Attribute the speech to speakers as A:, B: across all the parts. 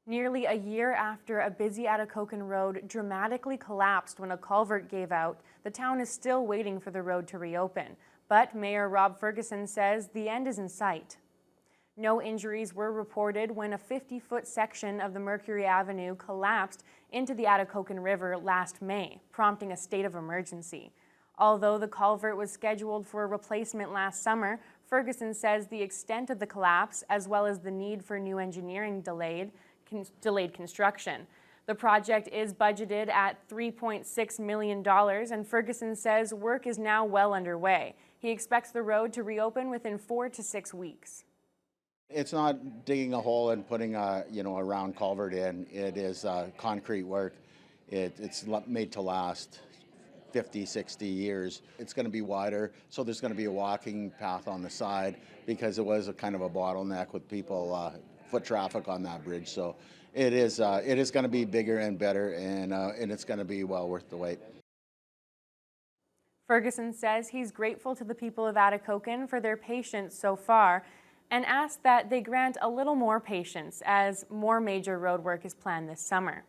A: Nearly a year after a busy Coken road dramatically collapsed when a culvert gave out, the town is still waiting for the road to reopen. But Mayor Rob Ferguson says the end is in sight. No injuries were reported when a 50-foot section of the Mercury Avenue collapsed into the Coken River last May, prompting a state of emergency. Although the culvert was scheduled for a replacement last summer, Ferguson says the extent of the collapse, as well as the need for new engineering, delayed construction. The project is budgeted at $3.6 million, and Ferguson says work is now well underway. He expects the road to reopen within 4 to 6 weeks.
B: It's not digging a hole and putting a round culvert in. It is concrete work. It's made to last 50, 60 years. It's going to be wider, so there's going to be a walking path on the side because it was a kind of a bottleneck with people, foot traffic on that bridge. So it is going to be bigger and better, and it's going to be well worth the wait.
A: Ferguson says he's grateful to the people of Coken for their patience so far, and asks that they grant a little more patience as more major road work is planned this summer.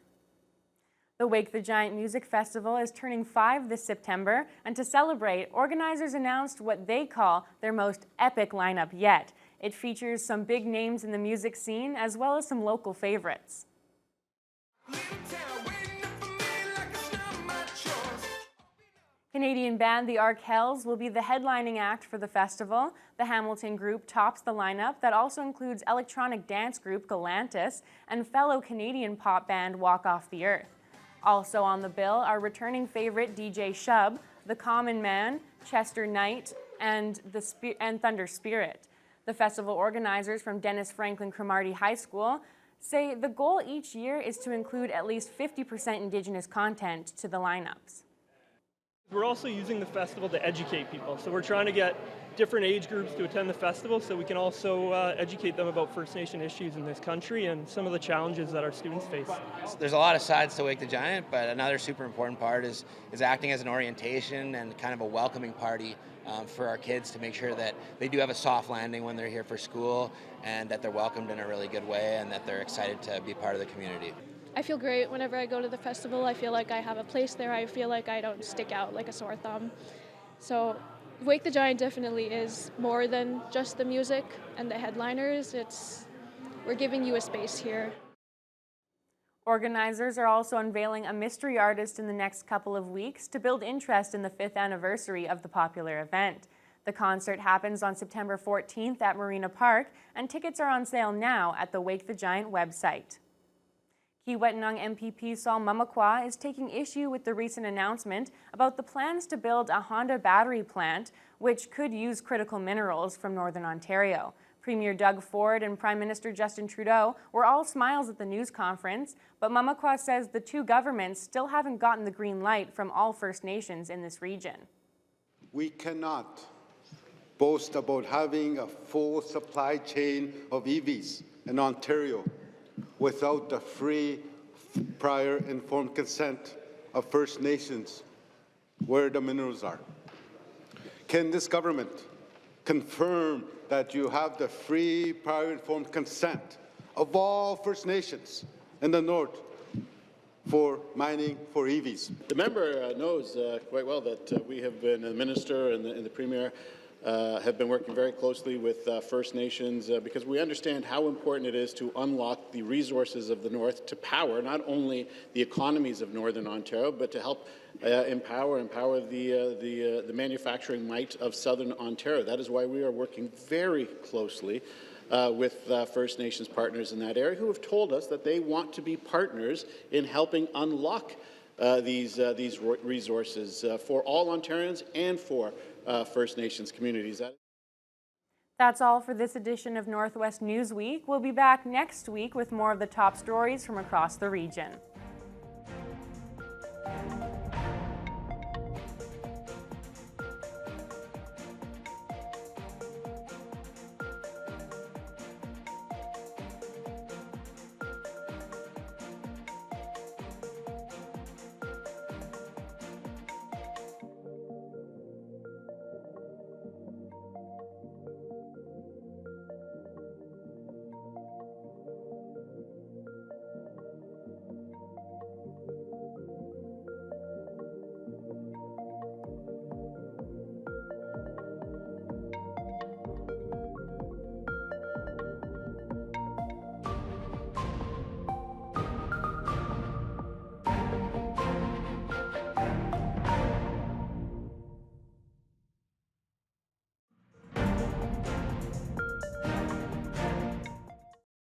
A: The Wake the Giant Music Festival is turning 5 this September, and to celebrate, organizers announced what they call their most epic lineup yet. It features some big names in the music scene, as well as some local favorites. Canadian band the Arkells will be the headlining act for the festival. The Hamilton group tops the lineup that also includes electronic dance group Galantis and fellow Canadian pop band Walk Off the Earth. Also on the bill are returning favorite DJ Shub, The Common Man, Chester Knight, and Thunder Spirit. The festival organizers from Dennis Franklin Cromartie High School say the goal each year is to include at least 50% Indigenous content to the lineups.
C: We're also using the festival to educate people. So we're trying to get different age groups to attend the festival so we can also educate them about First Nation issues in this country and some of the challenges that our students face.
D: There's a lot of sides to Wake the Giant, but another super important part is acting as an orientation and kind of a welcoming party for our kids to make sure that they do have a soft landing when they're here for school and that they're welcomed in a really good way and that they're excited to be part of the community.
E: I feel great whenever I go to the festival. I feel like I have a place there. I feel like I don't stick out like a sore thumb. So Wake the Giant definitely is more than just the music and the headliners. We're giving you a space here.
A: Organizers are also unveiling a mystery artist in the next couple of weeks to build interest in the 5th anniversary of the popular event. The concert happens on September 14th at Marina Park, and tickets are on sale now at the Wake the Giant website. Kiiwetinoong MPP Sol Mamakwa is taking issue with the recent announcement about the plans to build a Honda battery plant, which could use critical minerals from Northern Ontario. Premier Doug Ford and Prime Minister Justin Trudeau were all smiles at the news conference, but Mamakwa says the two governments still haven't gotten the green light from all First Nations in this region.
F: We cannot boast about having a full supply chain of EVs in Ontario without the free, prior informed consent of First Nations where the minerals are. Can this government confirm that you have the free, prior informed consent of all First Nations in the North for mining for EVs?
G: The member knows quite well that we have been, the Minister and the Premier, have been working very closely with First Nations because we understand how important it is to unlock the resources of the North to power not only the economies of Northern Ontario, but to help empower the manufacturing might of Southern Ontario. That is why we are working very closely with First Nations partners in that area who have told us that they want to be partners in helping unlock these resources for all Ontarians and for First Nations communities.
A: That's all for this edition of Northwest Newsweek. We'll be back next week with more of the top stories from across the region.